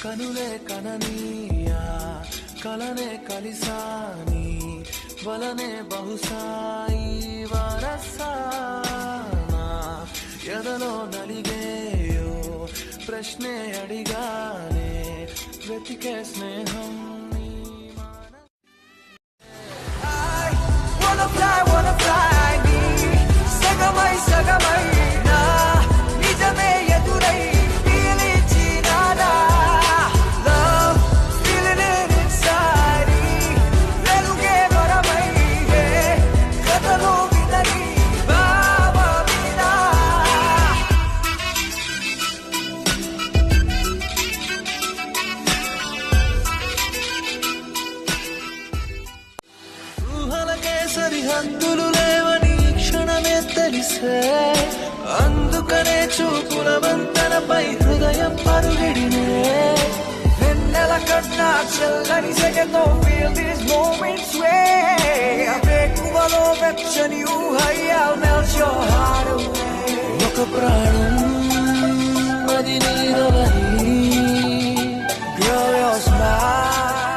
కనులే కననీయా కలనే కలిసాని వలనే బహుశాయి వరసానా ఎదలో నలిగేయో ప్రశ్నే అడిగానే వెతికే స్నేహం wanna fly me sagamai sagamai na nijame edurai pilichi nada love feeling it inside veluge varamai he kadalo vidani baba vida ఊహలకే సరిహద్దులు లేవని క్షణమే తెలిసే అందుకనే చూపుల వంతనపై హృదయం పరుగిడినే వెన్నెల కన్నా చల్లని సెగతో feel these moments way వేకువలో వెచ్చని ఊహై I'll melt your heart away ఒక ప్రాణం అది నీదవని girl your smile